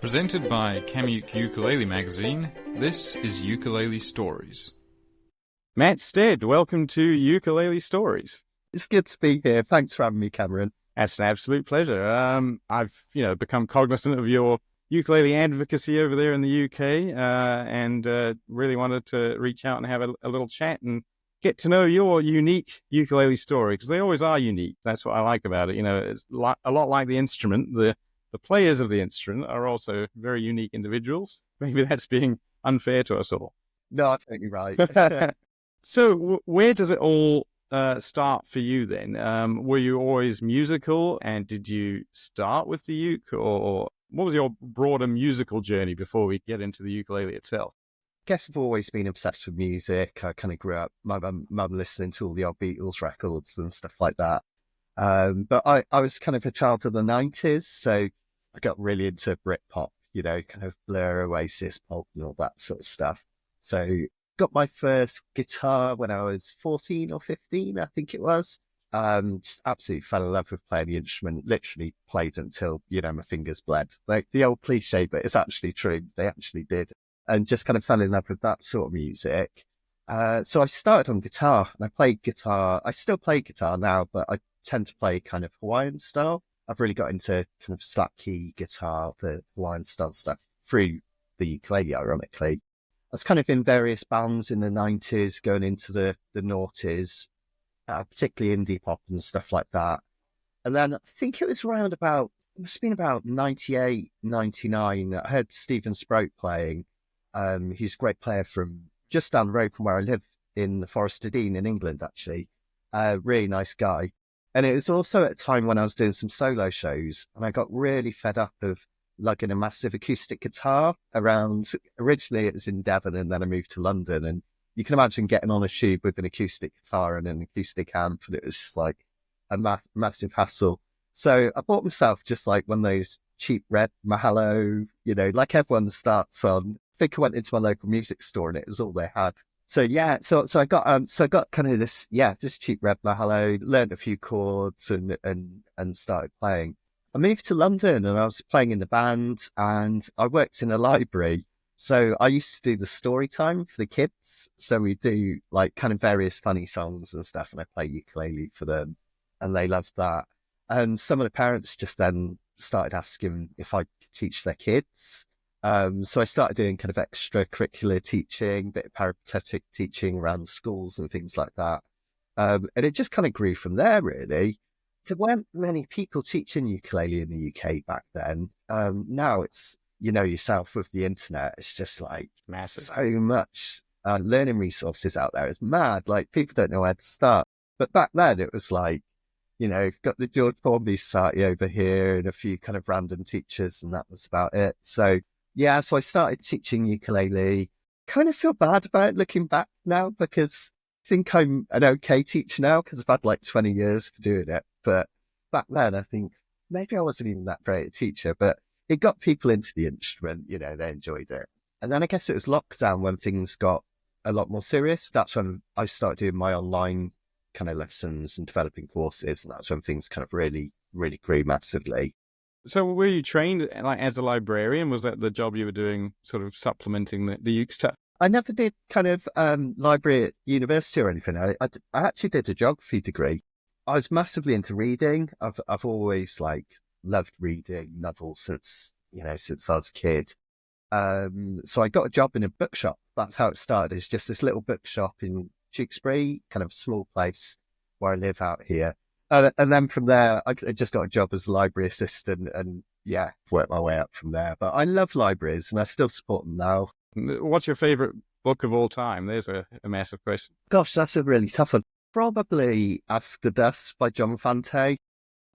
Presented by Kamuk Ukulele Magazine, this is Ukulele Stories. Matt Stead, welcome to Ukulele Stories. It's good to be here. Thanks for having me, Cameron. That's an absolute pleasure. I've become cognizant of your ukulele advocacy over there in the UK, and really wanted to reach out and have a little chat and get to know your unique ukulele story, because they always are unique. That's what I like about it. It's a lot like the instrument. The players of the instrument are also very unique individuals. Maybe that's being unfair to us all. No, I think you're right. So where does it all start for you then? Were you always musical, and did you start with the uke, or what was your broader musical journey before we get into the ukulele itself? I guess I've always been obsessed with music. I kind of grew up, my mum listening to all the old Beatles records and stuff like that. But I was kind of a child of the 90s, so I got really into Britpop, kind of Blur, Oasis, Pulp and all that sort of stuff. So got my first guitar when I was 14 or 15, I think it was. Just absolutely fell in love with playing the instrument, literally played until, my fingers bled. Like the old cliche, but it's actually true. They actually did. And just kind of fell in love with that sort of music. So I started on guitar, and I played guitar. I still play guitar now, but I tend to play kind of Hawaiian style. I've really got into kind of slap key guitar, the Hawaiian style stuff through the ukulele, ironically. I was kind of in various bands in the 90s, going into the noughties, particularly indie pop and stuff like that. And then I think it was around it must have been about 98, 99. I heard Stephen Sproat playing. He's a great player from just down the road from where I live in the Forest of Dean in England, actually. Really nice guy. And it was also at a time when I was doing some solo shows, and I got really fed up of lugging a massive acoustic guitar around. Originally it was in Devon, and then I moved to London, and you can imagine getting on a tube with an acoustic guitar and an acoustic amp, and it was just like a massive hassle. So I bought myself just like one of those cheap red Mahalo, like everyone starts on. I think I went into my local music store and it was all they had. So yeah, so I got kind of this cheap red Mahalo, learned a few chords and started playing. I moved to London and I was playing in the band, and I worked in a library. So I used to do the story time for the kids. So we do like kind of various funny songs and stuff, and I play ukulele for them, and they loved that. And some of the parents just then started asking if I could teach their kids. So I started doing kind of extracurricular teaching, bit of peripatetic teaching around schools and things like that. And it just kind of grew from there, really. There weren't many people teaching ukulele in the UK back then. Now it's, yourself with the internet, it's just like massive. So much learning resources out there. It's mad. Like people don't know where to start. But back then it was like, got the George Formby Society over here and a few kind of random teachers, and that was about it. So I started teaching ukulele. Kind of feel bad about it looking back now, because I think I'm an okay teacher now because I've had like 20 years for doing it. But back then I think maybe I wasn't even that great a teacher, but it got people into the instrument, they enjoyed it. And then I guess it was lockdown when things got a lot more serious. That's when I started doing my online kind of lessons and developing courses, and that's when things kind of really, really grew massively. So were you trained like as a librarian? Was that the job you were doing, sort of supplementing the uke stuff? I never did kind of library at university or anything. I actually did a geography degree. I was massively into reading. I've always loved reading novels since I was a kid. So I got a job in a bookshop. That's how it started. It's just this little bookshop in Tewkesbury, kind of a small place where I live out here. And then from there, I just got a job as a library assistant and worked my way up from there. But I love libraries and I still support them now. What's your favourite book of all time? There's a massive question. Gosh, that's a really tough one. Probably Ask the Dust by John Fante.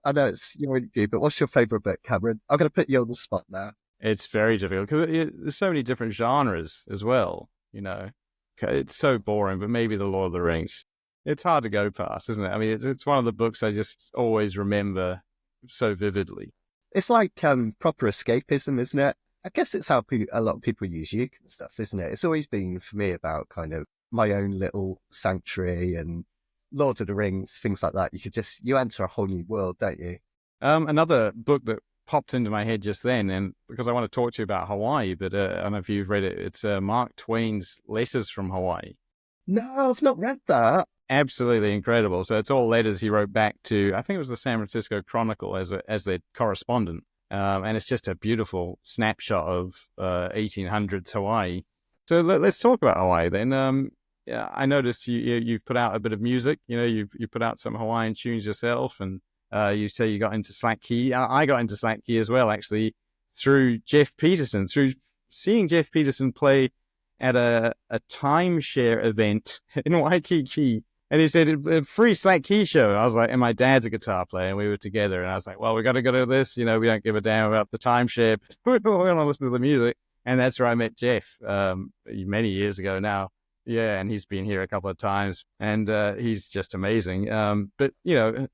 I know it's your interview, but what's your favourite book, Cameron? I'm going to put you on the spot now. It's very difficult because there's so many different genres as well, It's so boring, but maybe The Lord of the Rings. It's hard to go past, isn't it? I mean, it's one of the books I just always remember so vividly. It's like proper escapism, isn't it? I guess it's how a lot of people use uke and stuff, isn't it? It's always been, for me, about kind of my own little sanctuary, and Lord of the Rings, things like that. You enter a whole new world, don't you? Another book that popped into my head just then, and because I want to talk to you about Hawaii, but I don't know if you've read it. It's Mark Twain's Letters from Hawaii. No, I've not read that. Absolutely incredible. So it's all letters he wrote back to, I think it was the San Francisco Chronicle as their correspondent. And it's just a beautiful snapshot of 1800s Hawaii. So let's talk about Hawaii then. Yeah, I noticed you've put out a bit of music. You put out some Hawaiian tunes yourself, and you say you got into slack key. I got into slack key as well, actually, through Jeff Peterson, through seeing Jeff Peterson play at a timeshare event in Waikiki. And he said, a free slack key show. And I was like, and my dad's a guitar player, and we were together. And I was like, well, we got to go to this. We don't give a damn about the timeshare. We want to listen to the music. And that's where I met Jeff many years ago now. Yeah, and he's been here a couple of times, and he's just amazing. But,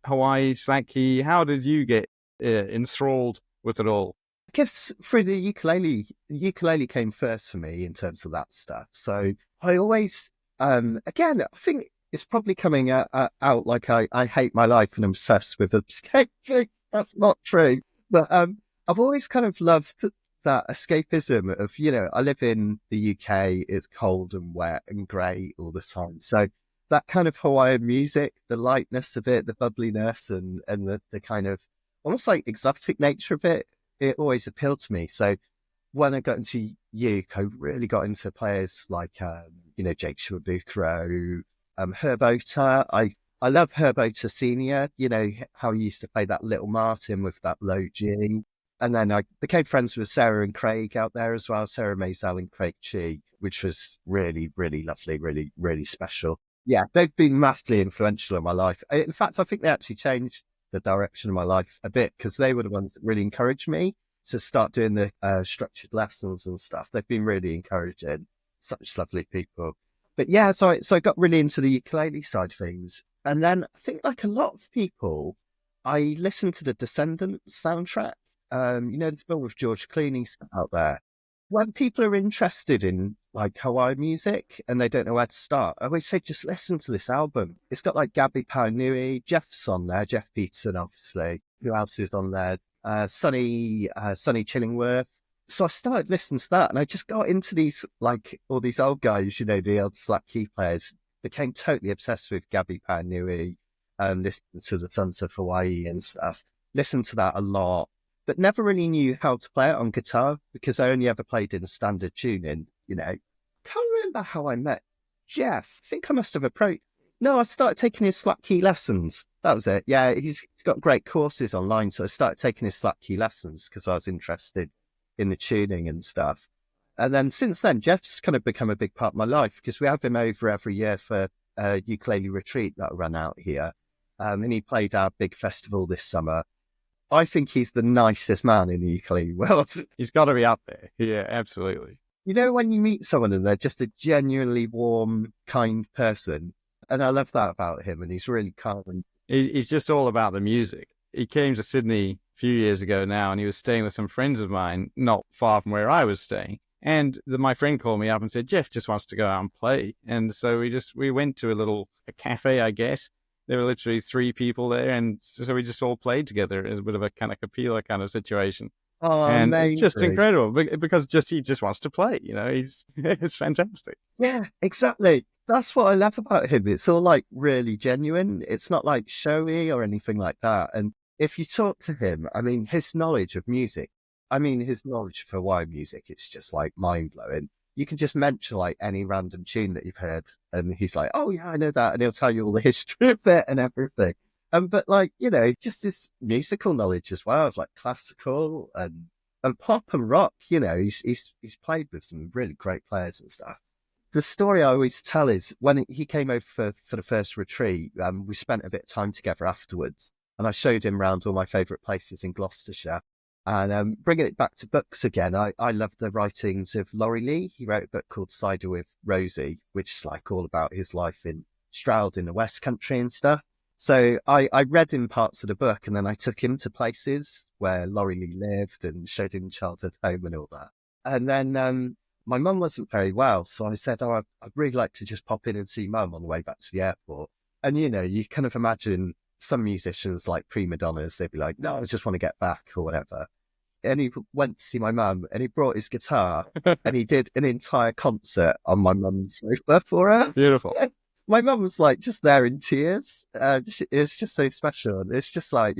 Hawaii, slack key, how did you get enthralled with it all? I guess through the ukulele came first for me in terms of that stuff. So I always, again, I think it's probably coming out like I hate my life and I'm obsessed with escaping. That's not true. But I've always kind of loved that escapism of, I live in the UK, it's cold and wet and grey all the time. So that kind of Hawaiian music, the lightness of it, the bubbliness and the kind of almost like exotic nature of it, it always appealed to me. So when I got into uke, I really got into players like, Jake Shimabukuro, Herb Otter. I love Herb Otter Senior, how he used to play that Little Martin with that low G. And then I became friends with Sarah and Craig out there as well, Sarah Maisel and Craig Chi, which was really, really lovely, really, really special. Yeah, they've been massively influential in my life. In fact, I think they actually changed the direction of my life a bit because they were the ones that really encouraged me to start doing the structured lessons and stuff. They've been really encouraging, such lovely people. But yeah, so I got really into the ukulele side of things. And then I think like a lot of people, I listened to the Descendants soundtrack. The film with George Clooney out there. When people are interested in like Hawaii music and they don't know where to start, I always say, just listen to this album. It's got like Gabby Paunui, Jeff's on there, Jeff Peterson, obviously. Who else is on there? Sonny Chillingworth. So I started listening to that and I just got into these, like all these old guys, the old slack key players, became totally obsessed with Gabby Paunui, listening to the Sons of Hawaii and stuff. Listened to that a lot. But never really knew how to play it on guitar because I only ever played in standard tuning, Can't remember how I met Jeff. I think I must have approached. No, I started taking his slack key lessons. That was it. Yeah, he's got great courses online. So I started taking his slack key lessons because I was interested in the tuning and stuff. And then since then, Jeff's kind of become a big part of my life because we have him over every year for a ukulele retreat that I run out here. And he played our big festival this summer. I think he's the nicest man in the ukulele world. He's got to be up there. Yeah, absolutely. When you meet someone and they're just a genuinely warm, kind person, and I love that about him, and he's really calm. He's just all about the music. He came to Sydney a few years ago now, and he was staying with some friends of mine, not far from where I was staying. And my friend called me up and said, Jeff just wants to go out and play. And so we went to a cafe, I guess. There were literally 3 people there, and so we just all played together. It was a bit of a kind of capilla kind of situation. Oh, and amazing. It's just incredible because he just wants to play. It's fantastic. Yeah, exactly. That's what I love about him. It's all like really genuine. It's not like showy or anything like that. And if you talk to him, I mean, his knowledge of music, his knowledge of Hawaii music, it's just like mind blowing. You can just mention like any random tune that you've heard and he's like, oh yeah, I know that. And he'll tell you all the history of it and everything. But like, just his musical knowledge as well of like classical and pop and rock, he's played with some really great players and stuff. The story I always tell is when he came over for the first retreat, we spent a bit of time together afterwards and I showed him around all my favourite places in Gloucestershire. And bringing it back to books again, I love the writings of Laurie Lee. He wrote a book called Cider with Rosie, which is like all about his life in Stroud in the West Country and stuff. So I read him parts of the book and then I took him to places where Laurie Lee lived and showed him childhood home and all that. And then my mum wasn't very well. So I said, I'd really like to just pop in and see mum on the way back to the airport. And, you kind of imagine some musicians like prima donnas, they'd be like, no, I just want to get back or whatever. and he went to see my mum, and he brought his guitar, and he did an entire concert on my mum's sofa for her. Beautiful. My mum was like just there in tears. It's just so special. It's just like,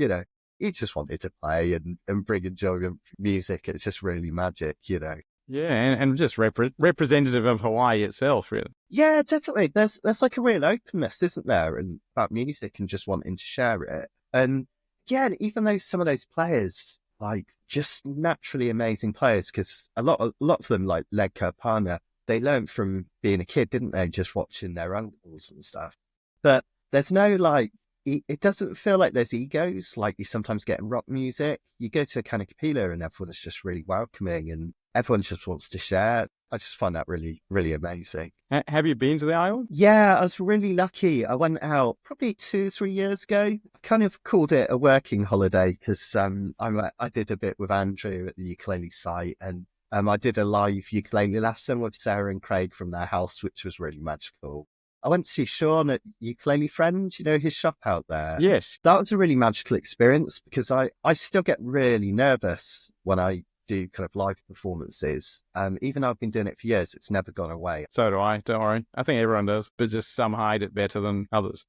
he just wanted to play and bring enjoyment from music. It's just really magic, Yeah, and just representative of Hawaii itself, really. Yeah, definitely. There's like a real openness, isn't there, and about music and just wanting to share it. And yeah, even though some of those players, like just naturally amazing players, because a lot of them, like Leg Kirpana, they learned from being a kid, didn't they? Just watching their uncles and stuff. But there's no like, it doesn't feel like there's egos like you sometimes get in rock music. You go to a kind of capilla and everyone's just really welcoming and everyone just wants to share. I just find that really, really amazing. Have you been to the island? Yeah, I was really lucky. I went out probably 2-3 years ago. I kind of called it a working holiday because I did a bit with Andrew at the ukulele site, and I did a live ukulele lesson with Sarah and Craig from their house, which was really magical. I went to see Sean at Ukulele Friend, his shop out there. Yes. That was a really magical experience because I still get really nervous when I do kind of live performances. Even though I've been doing it for years, it's never gone away. So do I. Don't worry. I think everyone does, but just some hide it better than others.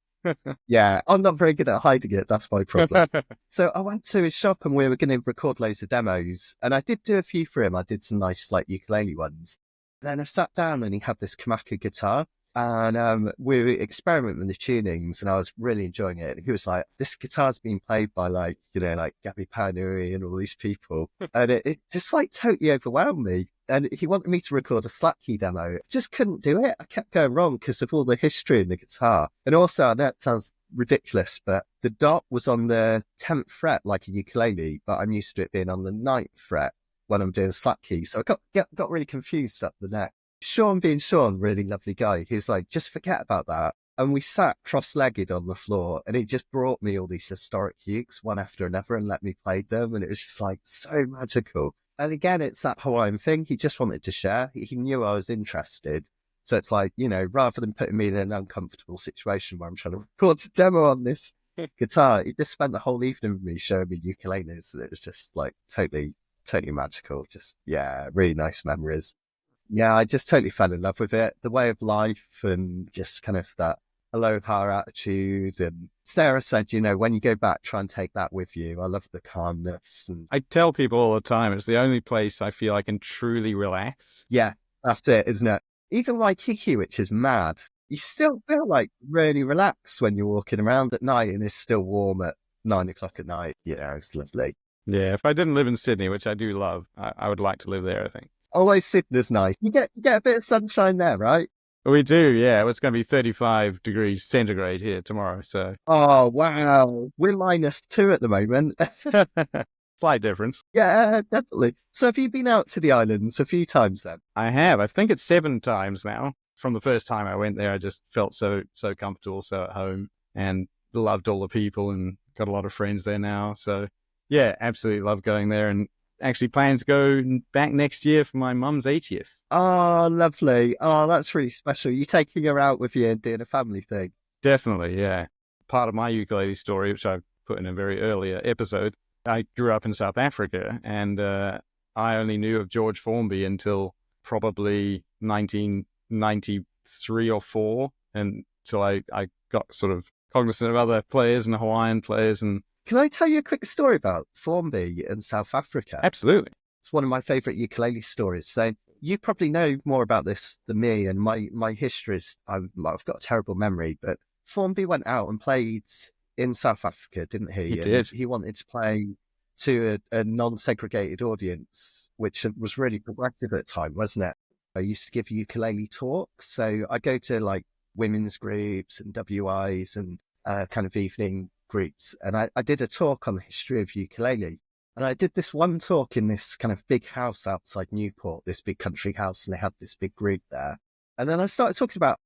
Yeah, I'm not very good at hiding it. That's my problem. So I went to his shop and we were going to record loads of demos. And I did do a few for him. I did some nice like ukulele ones. Then I sat down and he had this Kamaka guitar. And we were experimenting with the tunings and I was really enjoying it. And he was like, this guitar's being played by like Gabby Panui and all these people. And it just like totally overwhelmed me. And he wanted me to record a slack key demo. Just couldn't do it. I kept going wrong because of all the history in the guitar. And also, I know it sounds ridiculous, but the dot was on the 10th fret like a ukulele, but I'm used to it being on the 9th fret when I'm doing slack key. So I got really confused up the neck. Sean being Sean, really lovely guy. He was like, just forget about that. And we sat cross-legged on the floor and he just brought me all these historic ukes one after another and let me play them. And it was just like so magical. And again, it's that Hawaiian thing. He just wanted to share. He knew I was interested. So it's like, rather than putting me in an uncomfortable situation where I'm trying to record a demo on this guitar, he just spent the whole evening with me showing me ukuleles. And it was just like totally, totally magical. Just, yeah, really nice memories. Yeah, I just totally fell in love with it. The way of life and just kind of that aloha attitude. And Sarah said, when you go back, try and take that with you. I love the calmness. And I tell people all the time, it's the only place I feel I can truly relax. Yeah, that's it, isn't it? Even Waikiki, which is mad, you still feel like really relaxed when you're walking around at night and it's still warm at 9 o'clock at night. It's lovely. Yeah, if I didn't live in Sydney, which I do love, I would like to live there, I think. Although Sydney's nice. You get a bit of sunshine there, right? We do, yeah. It's going to be 35 degrees centigrade here tomorrow, so. Oh, wow. We're -2 at the moment. Slight difference. Yeah, definitely. So have you been out to the islands a few times then? I have. I think it's 7 times now. From the first time I went there, I just felt so comfortable, so at home, and loved all the people and got a lot of friends there now. So, yeah, absolutely love going there and actually planning to go back next year for my mum's 80th. Oh, lovely. Oh, that's really special. You taking her out with you and doing a family thing? Definitely, yeah. Part of my ukulele story, which I put in a very earlier episode, I grew up in South Africa and I only knew of George Formby until probably 1993 or 4, until I got sort of cognizant of other players and Hawaiian players. And can I tell you a quick story about Formby in South Africa? Absolutely. It's one of my favourite ukulele stories. So you probably know more about this than me, and my history is, I've got a terrible memory, but Formby went out and played in South Africa, didn't he? He did. He wanted to play to a non-segregated audience, which was really progressive at the time, wasn't it? I used to give ukulele talks. So I go to like women's groups and WIs and kind of evening groups. And I did a talk on the history of ukulele. And I did this one talk in this kind of big house outside Newport, this big country house, and they had this big group there. And then I started talking about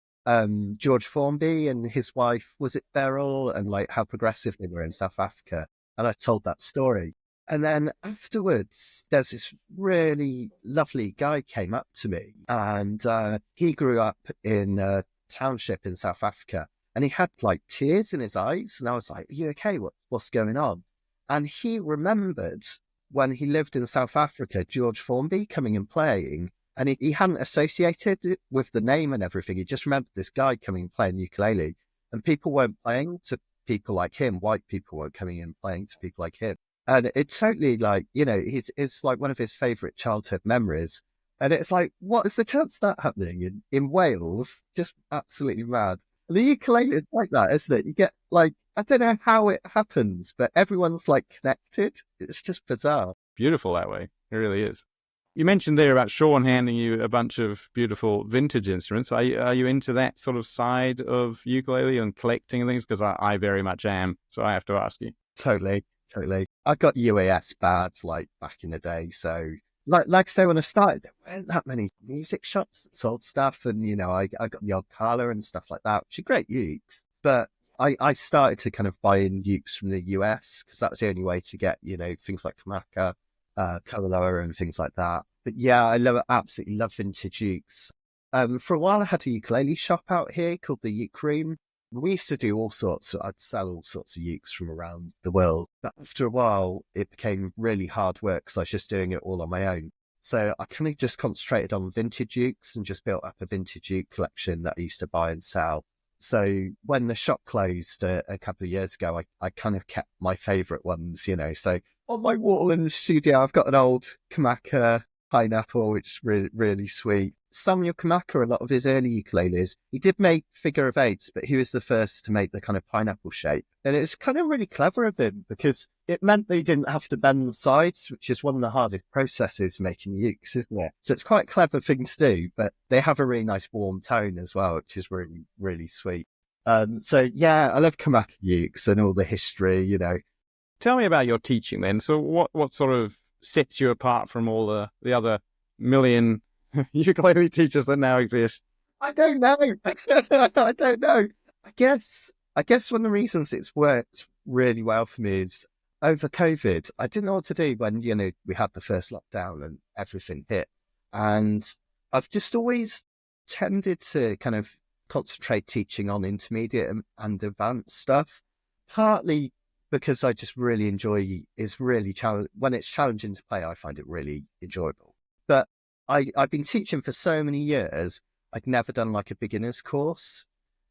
George Formby and his wife, was it Beryl, and like how progressive they were in South Africa. And I told that story. And then afterwards, there's this really lovely guy came up to me, and he grew up in a township in South Africa, and he had like tears in his eyes. And I was like, "Are you okay? What's going on?" And he remembered when he lived in South Africa, George Formby coming and playing, and he hadn't associated it with the name and everything. He just remembered this guy coming and playing ukulele, and people weren't playing to people like him. White people weren't coming in playing to people like him. And it totally, like, you know, it's like one of his favourite childhood memories. And it's like, what is the chance of that happening in Wales? Just absolutely mad. And the ukulele is like that, isn't it? You get like, I don't know how it happens, but everyone's like connected. It's just bizarre. Beautiful that way. It really is. You mentioned there about Sean handing you a bunch of beautiful vintage instruments. Are you into that sort of side of ukulele and collecting and things? Because I very much am. So I have to ask you. Totally. I got UAS badge like back in the day. So like I say, when I started, there weren't that many music shops that sold stuff. And, you know, I got the odd Carla and stuff like that, which are great ukes. But I started to kind of buy in ukes from the US because that's the only way to get, you know, things like Kamaka, Koaloa and things like that. But yeah, absolutely love vintage ukes. For a while, I had a ukulele shop out here called the Uke Room. We used to do all sorts. I'd sell all sorts of ukes from around the world. But after a while, it became really hard work because I was just doing it all on my own. So I kind of just concentrated on vintage ukes and just built up a vintage uke collection that I used to buy and sell. So when the shop closed a couple of years ago, I kind of kept my favourite ones, you know. So on my wall in the studio, I've got an old Kamaka pineapple, which is really, really sweet. Samuel Kamaka, a lot of his early ukuleles, he did make figure of eights, but he was the first to make the kind of pineapple shape. And it's kind of really clever of him because it meant that he didn't have to bend the sides, which is one of the hardest processes making ukes, isn't it? So it's quite a clever thing to do, but they have a really nice warm tone as well, which is really, really sweet. So yeah, I love Kamaka ukes and all the history, you know. Tell me about your teaching then. So what sort of sets you apart from all the other million ukulele teachers that now exist? I don't know. I don't know. I guess one of the reasons it's worked really well for me is over COVID, I didn't know what to do when, you know, we had the first lockdown and everything hit. And I've just always tended to kind of concentrate teaching on intermediate and advanced stuff, partly because I just really enjoy when it's challenging to play, I find it really enjoyable. But I've been teaching for so many years, I'd never done like a beginner's course.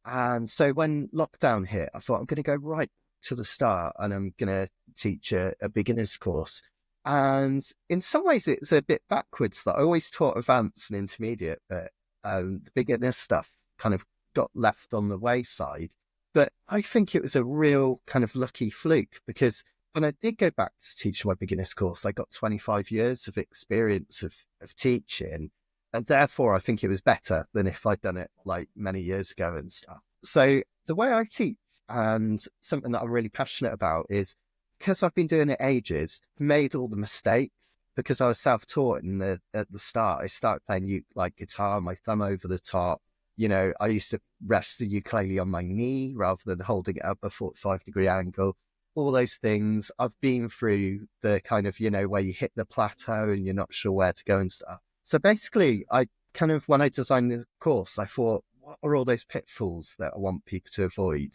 And so when lockdown hit, I thought I'm going to go right to the start and I'm going to teach a beginner's course. And in some ways it's a bit backwards that I always taught advanced and intermediate, but the beginner's stuff kind of got left on the wayside. But I think it was a real kind of lucky fluke because when I did go back to teach my beginner's course, I got 25 years of experience of teaching. And therefore, I think it was better than if I'd done it like many years ago and stuff. So the way I teach and something that I'm really passionate about is because I've been doing it ages, made all the mistakes because I was self-taught at the start. I started playing like guitar, my thumb over the top. You know, I used to rest the ukulele on my knee rather than holding it up a 45-degree angle. All those things. I've been through the kind of, you know, where you hit the plateau and you're not sure where to go and stuff. So basically, I kind of, when I designed the course, I thought, what are all those pitfalls that I want people to avoid?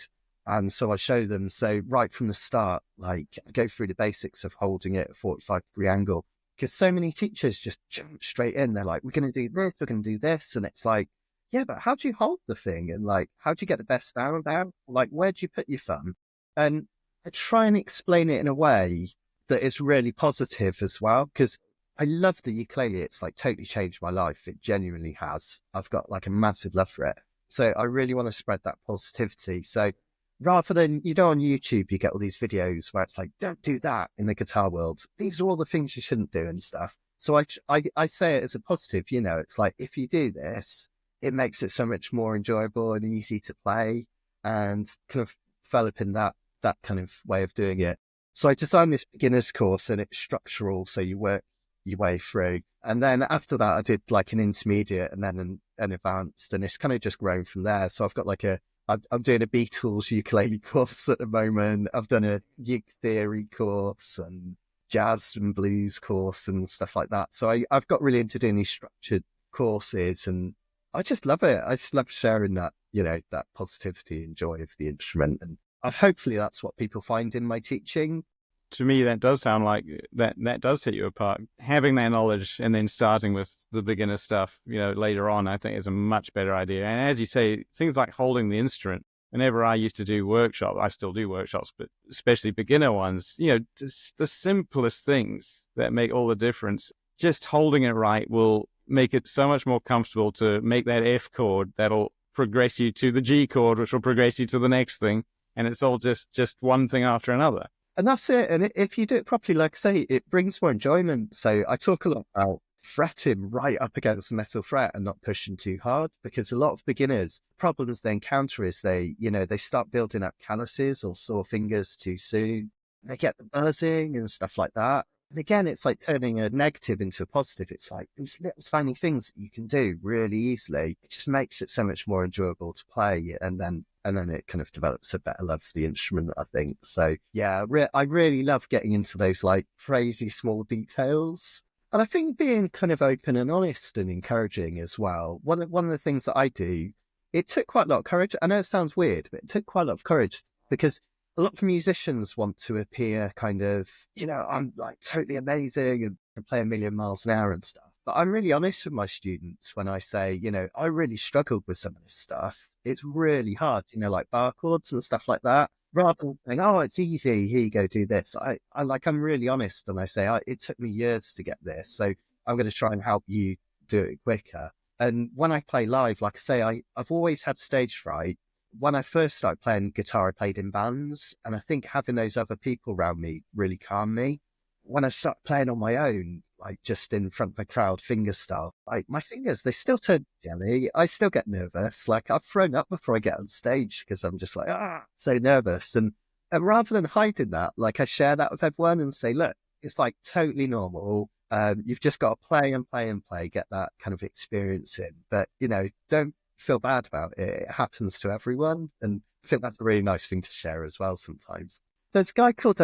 And so I show them. So right from the start, like I go through the basics of holding it at a 45-degree angle because so many teachers just jump straight in. They're like, we're going to do this, we're going to do this. And it's like, yeah, but how do you hold the thing? And like, how do you get the best sound out? Like, where do you put your thumb? And I try and explain it in a way that is really positive as well, because I love the ukulele. It's like totally changed my life. It genuinely has. I've got like a massive love for it. So I really want to spread that positivity. So rather than, you know, on YouTube, you get all these videos where it's like, don't do that in the guitar world. These are all the things you shouldn't do and stuff. So I say it as a positive, you know, it's like, if you do this, it makes it so much more enjoyable and easy to play and kind of developing that kind of way of doing it. So I designed this beginner's course and it's structural. So you work your way through. And then after that, I did like an intermediate and then an advanced, and it's kind of just grown from there. So I've got like I'm doing a Beatles ukulele course at the moment. I've done a uke theory course and jazz and blues course and stuff like that. So I've got really into doing these structured courses and I just love it. I just love sharing that, you know, that positivity and joy of the instrument. And hopefully that's what people find in my teaching. to me, that does sound like that does set you apart. Having that knowledge and then starting with the beginner stuff, later on, I think is a much better idea. And as you say, things like holding the instrument. Whenever I used to do workshops, I still do workshops, but especially beginner ones, just the simplest things that make all the difference. Just holding it right will make it so much more comfortable to make that F chord that'll progress you to the G chord, which will progress you to the next thing. And it's all just one thing after another. And that's it. And if you do it properly, like I say, it brings more enjoyment. So I talk a lot about fretting right up against the metal fret and not pushing too hard, because a lot of beginners, problems they encounter is they start building up calluses or sore fingers too soon. They get the buzzing and stuff like that. And again, it's like turning a negative into a positive. It's like these little tiny things that you can do really easily. It just makes it so much more enjoyable to play. And then it kind of develops a better love for the instrument, I think. So yeah, I really love getting into those like crazy small details. And I think being kind of open and honest and encouraging as well. One of the things that I do, it took quite a lot of courage. I know it sounds weird, but it took quite a lot of courage, because a lot of musicians want to appear kind of, I'm like totally amazing and can play a million miles an hour and stuff. But I'm really honest with my students when I say, I really struggled with some of this stuff. It's really hard, like bar chords and stuff like that. Rather than saying, oh, it's easy, here you go, do this. I'm really honest, and I say, it took me years to get this, so I'm going to try and help you do it quicker. And when I play live, like I say, I've always had stage fright. When I first started playing guitar, I played in bands, and I think having those other people around me really calmed me. When I started playing on my own, like just in front of a crowd, fingerstyle, like my fingers, they still turn jelly. I still get nervous. Like I've thrown up before I get on stage because I'm just like, so nervous. And rather than hiding that, like I share that with everyone and say, look, it's like totally normal. You've just got to play and play and play, get that kind of experience in. But, don't feel bad about it. It happens to everyone. And I think that's a really nice thing to share as well sometimes. There's a guy called,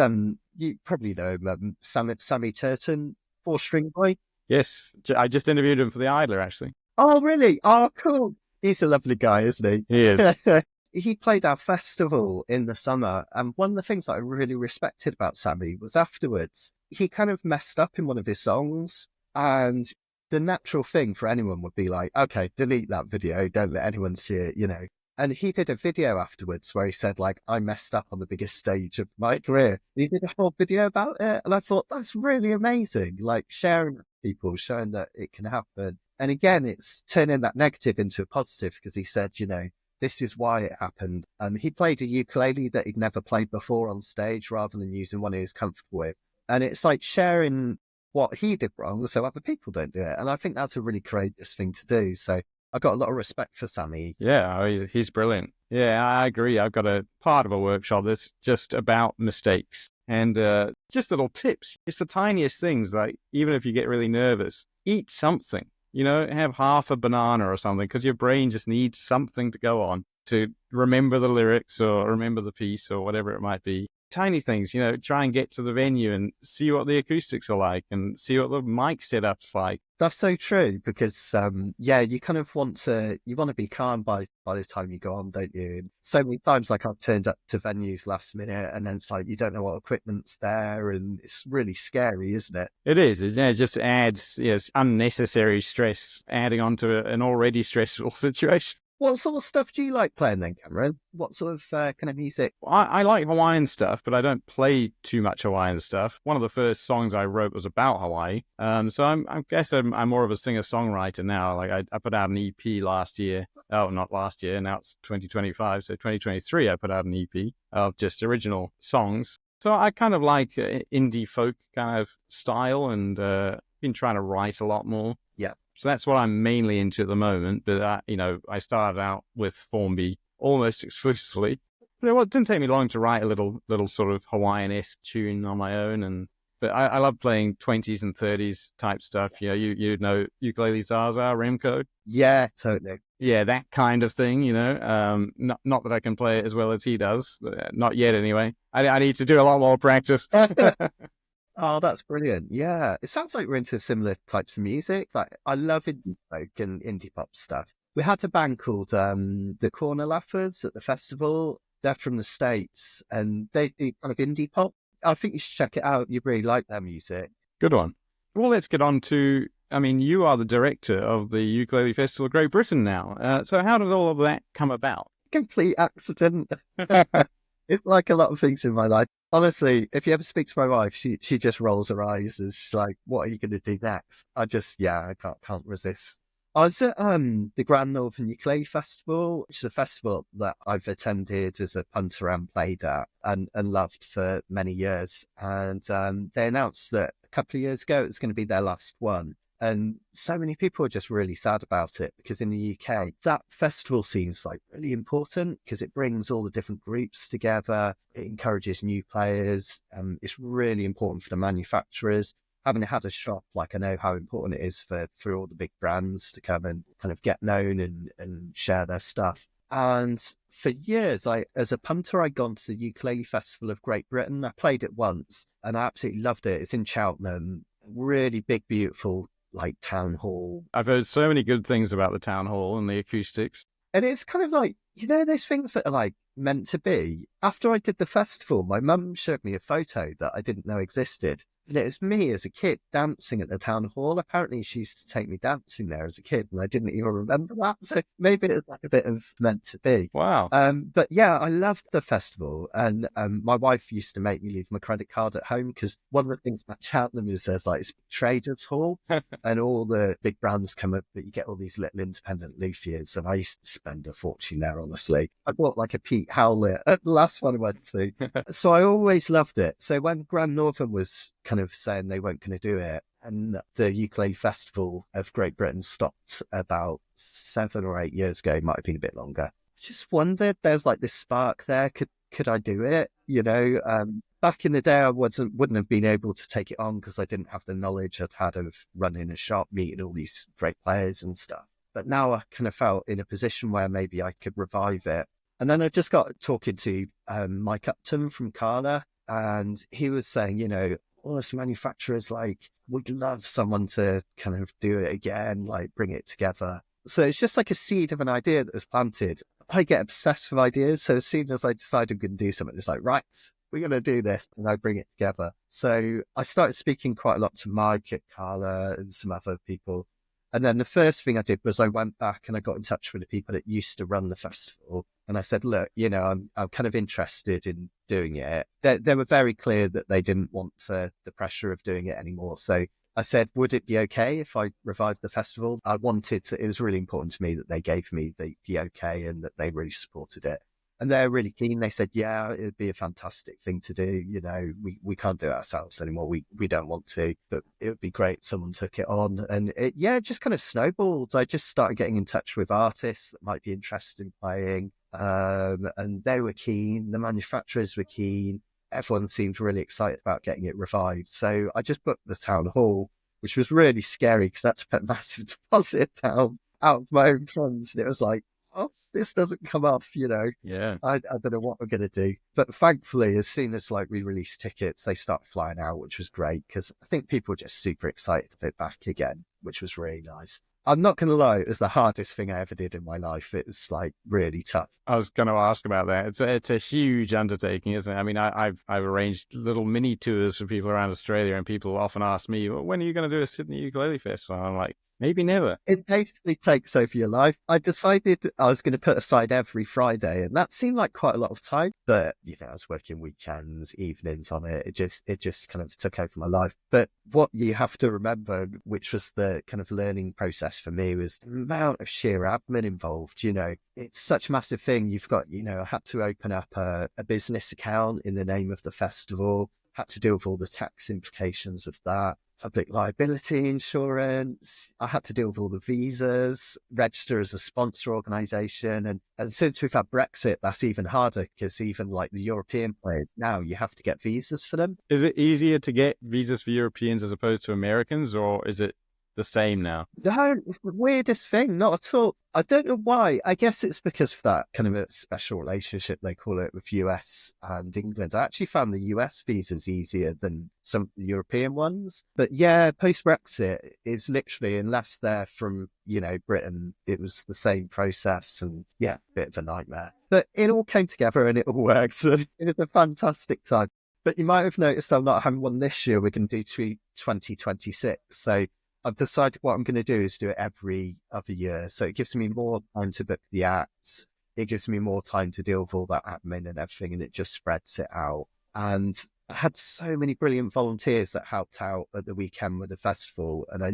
you probably know him, Sammy Turton, 4-string boy. Yes, I just interviewed him for the Idler, actually. Oh, really? Oh, cool. He's a lovely guy, isn't he? He is. He played our festival in the summer. And one of the things that I really respected about Sammy was afterwards, he kind of messed up in one of his songs. And the natural thing for anyone would be like, okay, delete that video. Don't let anyone see it, And he did a video afterwards where he said, like, I messed up on the biggest stage of my career. He did a whole video about it. And I thought, that's really amazing. Like, sharing with people, showing that it can happen. And again, it's turning that negative into a positive, because he said, this is why it happened. He played a ukulele that he'd never played before on stage rather than using one he was comfortable with. And it's like sharing what he did wrong so other people don't do it. And I think that's a really courageous thing to do. So I've got a lot of respect for Sammy. Yeah, he's brilliant. Yeah, I agree. I've got a part of a workshop that's just about mistakes and just little tips. It's the tiniest things, like even if you get really nervous, eat something, have half a banana or something, because your brain just needs something to go on to remember the lyrics or remember the piece or whatever it might be. Tiny things, try and get to the venue and see what the acoustics are like and see what the mic setup's like. That's so true, because you kind of want to be calm by the time you go on, don't you? And so many times, like I've turned up to venues last minute and then it's like you don't know what equipment's there, and it's really scary, isn't it? It is. It just adds unnecessary stress, adding on to an already stressful situation. What sort of stuff do you like playing then, Cameron? What sort of kind of music? I like Hawaiian stuff, but I don't play too much Hawaiian stuff. One of the first songs I wrote was about Hawaii. So I guess I'm more of a singer-songwriter now. Like I put out an EP last year. Oh, not last year. Now it's 2025. So 2023, I put out an EP of just original songs. So I kind of like indie folk kind of style, and been trying to write a lot more. Yeah. So that's what I'm mainly into at the moment. But, I started out with Formby almost exclusively. But it didn't take me long to write a little sort of Hawaiian-esque tune on my own. But I love playing 20s and 30s type stuff. You know Ukulele Zaza, Remco. Yeah, totally. Yeah, that kind of thing, Not that I can play it as well as he does. Not yet, anyway. I need to do a lot more practice. Oh, that's brilliant. Yeah. It sounds like we're into similar types of music. Like I love indie folk and indie pop stuff. We had a band called the Corner Laughers at the festival. They're from the States and they do kind of indie pop. I think you should check it out. You really like their music. Good one. Well, let's get on to, I mean, you are the director of the Ukulele Festival of Great Britain now. So how did all of that come about? Complete accident. It's like a lot of things in my life. Honestly, if you ever speak to my wife, she just rolls her eyes and she's like, "What are you going to do next?" I can't resist. I was at the Grand Northern Ukulele Festival, which is a festival that I've attended as a punter and played at and loved for many years. And they announced that a couple of years ago it was going to be their last one. And so many people are just really sad about it because in the UK, that festival seems like really important because it brings all the different groups together. It encourages new players. It's really important for the manufacturers. Having had a shop, like I know how important it is for all the big brands to come and kind of get known and share their stuff. And for years, as a punter, I'd gone to the Ukulele Festival of Great Britain. I played it once and I absolutely loved it. It's in Cheltenham, really big, beautiful, like town hall. I've heard so many good things about the town hall and the acoustics. And it's kind of like, those things that are like meant to be. After I did the festival, my mum showed me a photo that I didn't know existed. And it was me as a kid dancing at the town hall. Apparently she used to take me dancing there as a kid and I didn't even remember that. So maybe it's like a bit of meant to be. Wow. But yeah, I loved the festival. And my wife used to make me leave my credit card at home because one of the things about Cheltenham is there's like traders hall and all the big brands come up, but you get all these little independent luthiers. And I used to spend a fortune there, honestly. I bought like a Pete Howlett at the last one I went to. So I always loved it. So when Grand Northern was kind of saying they weren't going to do it, and the Ukulele Festival of Great Britain stopped about 7 or 8 years ago, might have been a bit longer. I just wondered, there's like this spark there. Could I do it? Back in the day, I wouldn't have been able to take it on because I didn't have the knowledge I'd had of running a shop, meeting all these great players and stuff. But now I kind of felt in a position where maybe I could revive it. And then I just got talking to Mike Upton from Carla, and he was saying, all us manufacturers, like, would love someone to kind of do it again, like bring it together. So it's just like a seed of an idea that was planted. I get obsessed with ideas. So as soon as I decide I'm going to do something, it's like, right, we're going to do this, and I bring it together. So I started speaking quite a lot to Mike at Carla and some other people. And then the first thing I did was I went back and I got in touch with the people that used to run the festival. And I said, look, I'm kind of interested in doing it. They were very clear that they didn't want the pressure of doing it anymore. So I said, would it be okay if I revived the festival? It was really important to me that they gave me the okay and that they really supported it. And they're really keen. They said, yeah, it'd be a fantastic thing to do. We can't do it ourselves anymore. We don't want to, but it would be great if someone took it on. And it just kind of snowballed. I just started getting in touch with artists that might be interested in playing. And they were keen. The manufacturers were keen. Everyone seemed really excited about getting it revived. So I just booked the town hall, which was really scary because I had to put a massive deposit down out of my own funds. And it was like, oh, this doesn't come off, Yeah. I don't know what we're going to do. But thankfully, as soon as we released tickets, they started flying out, which was great because I think people were just super excited to be back again, which was really nice. I'm not going to lie, it was the hardest thing I ever did in my life. It was like really tough. I was going to ask about that. It's a huge undertaking, isn't it? I mean, I've arranged little mini tours for people around Australia, and people often ask me, well, when are you going to do a Sydney Ukulele Festival? And I'm like, maybe never. It basically takes over your life. I decided I was going to put aside every Friday, and that seemed like quite a lot of time. But I was working weekends, evenings on it. It just kind of took over my life. But what you have to remember, which was the kind of learning process for me, was the amount of sheer admin involved. It's such a massive thing. You've got, I had to open up a business account in the name of the festival. Had to deal with all the tax implications of that. Public liability insurance. I had to deal with all the visas, register as a sponsor organisation. And since we've had Brexit, that's even harder because even like the European players, now you have to get visas for them. Is it easier to get visas for Europeans as opposed to Americans, or is it the same now? No, it's the weirdest thing, not at all. I don't know why. I guess it's because of that kind of a special relationship, they call it, with US and England. I actually found the US visas easier than some of the European ones. But yeah, post-Brexit, it's literally, unless they're from, Britain, it was the same process and yeah, bit of a nightmare. But it all came together and it all works. And it was a fantastic time. But you might have noticed I'm not having one this year. We're going to do 2026. So I've decided what I'm going to do is do it every other year. So it gives me more time to book the acts. It gives me more time to deal with all that admin and everything, and it just spreads it out. And I had so many brilliant volunteers that helped out at the weekend with the festival, and I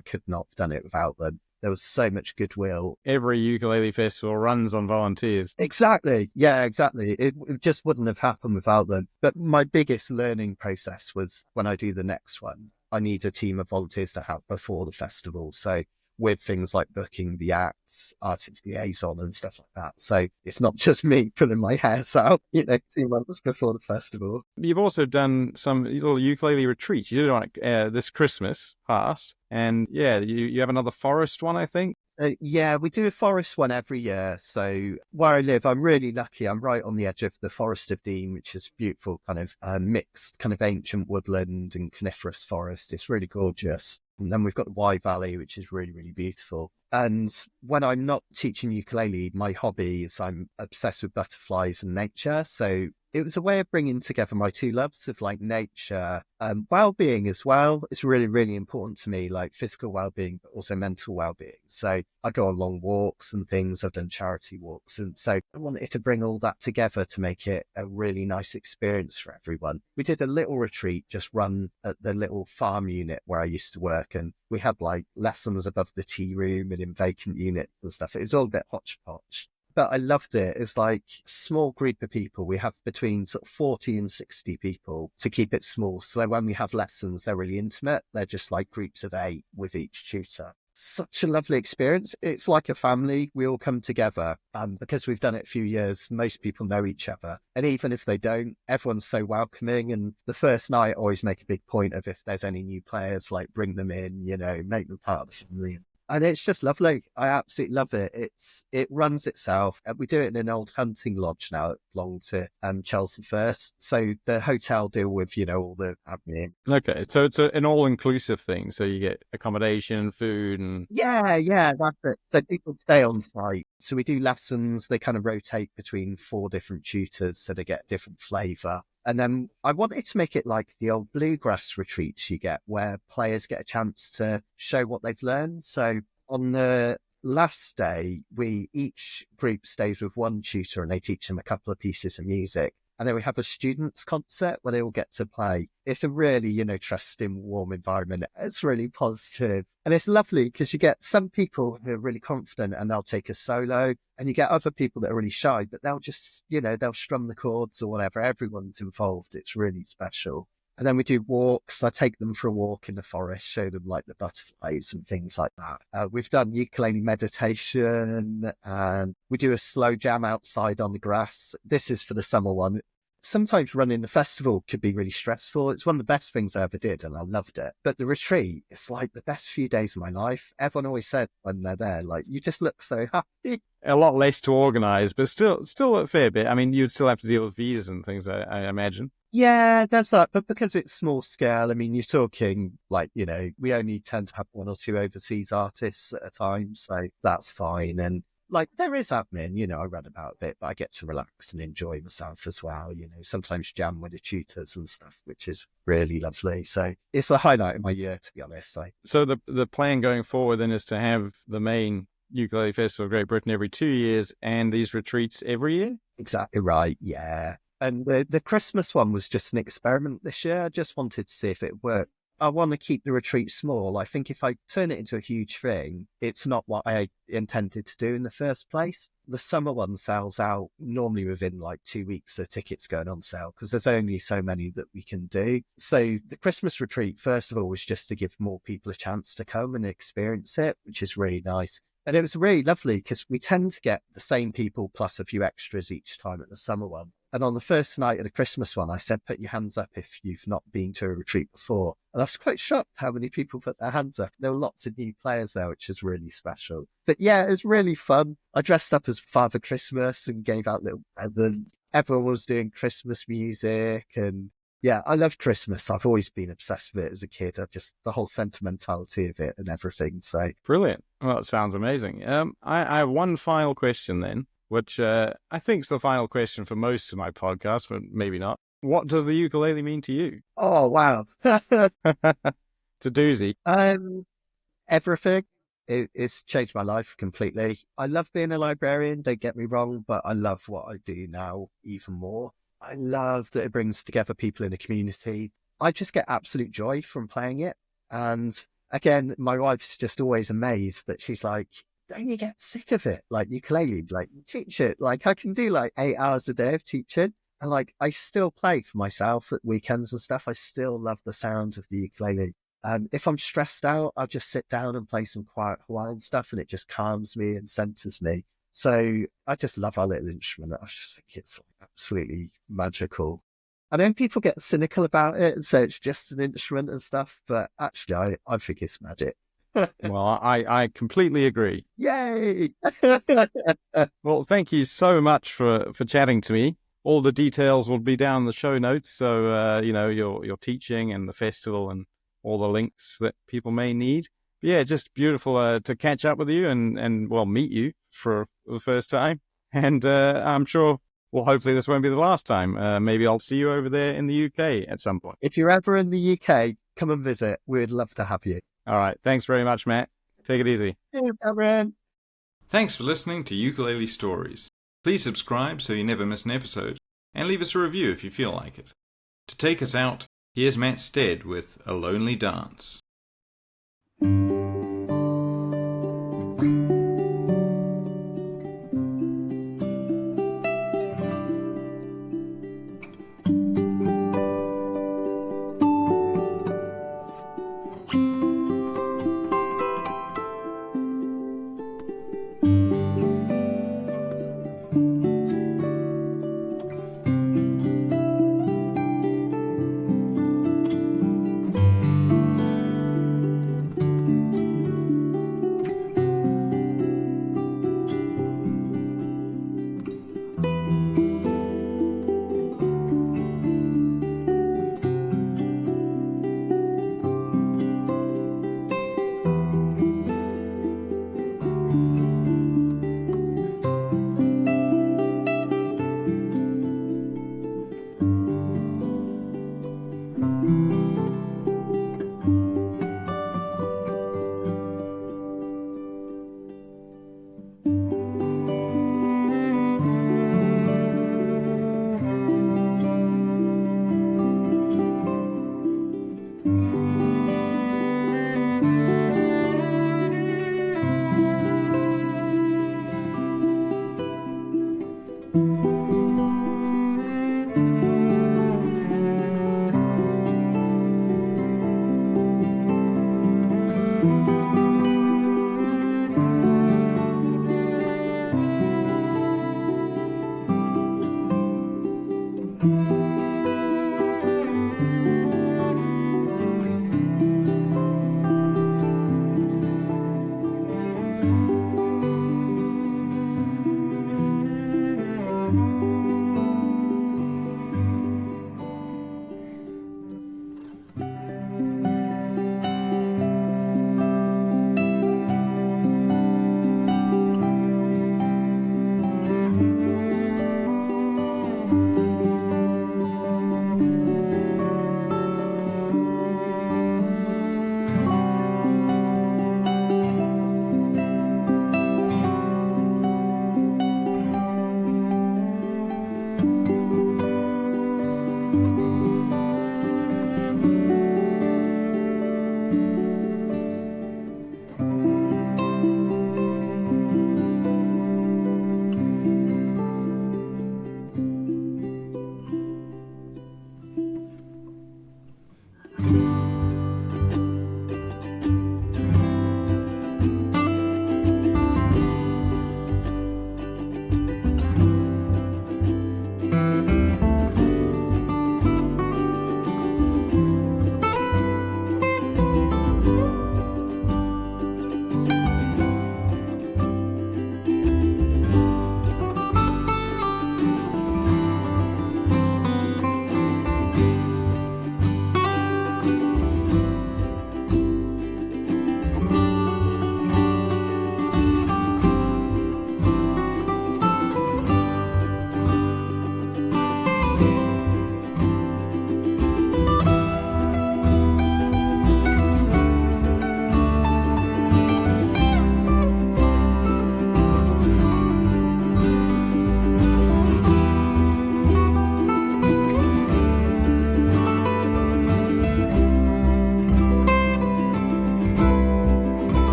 could not have done it without them. There was so much goodwill. Every ukulele festival runs on volunteers. Exactly. Yeah, exactly. It just wouldn't have happened without them. But my biggest learning process was when I do the next one, I need a team of volunteers to help before the festival. So with things like booking the acts, artist liaison and stuff like that. So it's not just me pulling my hairs out, 2 months before the festival. You've also done some little ukulele retreats. You did one this Christmas past. And yeah, you have another forest one, I think. Yeah, we do a forest one every year. So where I live, I'm really lucky. I'm right on the edge of the Forest of Dean, which is beautiful, kind of mixed, kind of ancient woodland and coniferous forest. It's really gorgeous. And then we've got the Wye Valley, which is really, really beautiful. And when I'm not teaching ukulele, my hobby is I'm obsessed with butterflies and nature. So it was a way of bringing together my two loves of like nature, well-being as well. It's really, really important to me, like physical well-being, but also mental well-being. So I go on long walks and things. I've done charity walks. And so I wanted to bring all that together to make it a really nice experience for everyone. We did a little retreat just run at the little farm unit where I used to work. And we had like lessons above the tea room and in vacant units and stuff. It was all a bit hodgepodge. But I loved it. It's like a small group of people. We have between sort of 40 and 60 people to keep it small. So when we have lessons, they're really intimate. They're just like groups of 8 with each tutor. Such a lovely experience. It's like a family. We all come together. Because we've done it a few years, most people know each other. And even if they don't, everyone's so welcoming. And the first night, I always make a big point of if there's any new players, like bring them in, make them part of the family. And it's just lovely. I absolutely love it. It runs itself. We do it in an old hunting lodge now that belonged to Chelsea First. So the hotel deal with, all the admin. Okay, so it's an all-inclusive thing. So you get accommodation, food, and... Yeah, that's it. So people stay on site. So we do lessons. They kind of rotate between 4 different tutors so they get a different flavour. And then I wanted to make it like the old bluegrass retreats you get where players get a chance to show what they've learned. So on the last day, each group stays with one tutor and they teach them a couple of pieces of music. And then we have a students' concert where they all get to play. It's a really, trusting, warm environment. It's really positive. And it's lovely because you get some people who are really confident and they'll take a solo. And you get other people that are really shy, but they'll just, they'll strum the chords or whatever. Everyone's involved. It's really special. And then we do walks. I take them for a walk in the forest, show them like the butterflies and things like that. We've done ukulele meditation and we do a slow jam outside on the grass. This is for the summer one. Sometimes running the festival could be really stressful. It's one of the best things I ever did and I loved it. But the retreat, it's like the best few days of my life. Everyone always said when they're there, like, you just look so happy. A lot less to organise, but still a fair bit. I mean, you'd still have to deal with visas and things, I imagine. Yeah, that's that. But because it's small scale, I mean, you're talking like, we only tend to have 1 or 2 overseas artists at a time. So that's fine. And like there is admin, I run about a bit, but I get to relax and enjoy myself as well. Sometimes jam with the tutors and stuff, which is really lovely. So it's a highlight of my year, to be honest. So the plan going forward then is to have the main Ukulele Festival of Great Britain every 2 years and these retreats every year? Exactly right. Yeah. And the Christmas one was just an experiment this year. I just wanted to see if it worked. I want to keep the retreat small. I think if I turn it into a huge thing, it's not what I intended to do in the first place. The summer one sells out normally within like 2 weeks. The tickets going on sale because there's only so many that we can do. So the Christmas retreat, first of all, was just to give more people a chance to come and experience it, which is really nice. And it was really lovely because we tend to get the same people plus a few extras each time at the summer one. And on the first night of the Christmas one, I said, put your hands up if you've not been to a retreat before. And I was quite shocked how many people put their hands up. There were lots of new players there, which was really special. But yeah, it was really fun. I dressed up as Father Christmas and gave out little presents. Everyone was doing Christmas music. And yeah, I love Christmas. I've always been obsessed with it as a kid. The whole sentimentality of it and everything. So brilliant. Well, it sounds amazing. I have one final question then, which I think is the final question for most of my podcasts, but maybe not. What does the ukulele mean to you? Oh, wow. It's a doozy. Everything. It's changed my life completely. I love being a librarian, don't get me wrong, but I love what I do now even more. I love that it brings together people in the community. I just get absolute joy from playing it. And again, my wife's just always amazed that she's like, don't you get sick of it? Like ukulele, like teach it. Like I can do like 8 hours a day of teaching. And like I still play for myself at weekends and stuff. I still love the sound of the ukulele. If I'm stressed out, I'll just sit down and play some quiet Hawaiian stuff and it just calms me and centers me. So I just love our little instrument. I just think it's absolutely magical. I know people get cynical about it and say it's just an instrument and stuff, but actually I think it's magic. Well, I completely agree. Yay! Well, thank you so much for chatting to me. All the details will be down in the show notes. So, your teaching and the festival and all the links that people may need. But yeah, just beautiful to catch up with you and meet you for the first time. And I'm sure, well, hopefully this won't be the last time. Maybe I'll see you over there in the UK at some point. If you're ever in the UK, come and visit. We'd love to have you. All right. Thanks very much, Matt. Take it easy. Hey, Cameron. Thanks for listening to Ukulele Stories. Please subscribe so you never miss an episode, and leave us a review if you feel like it. To take us out, here's Matt Stead with A Lonely Dance.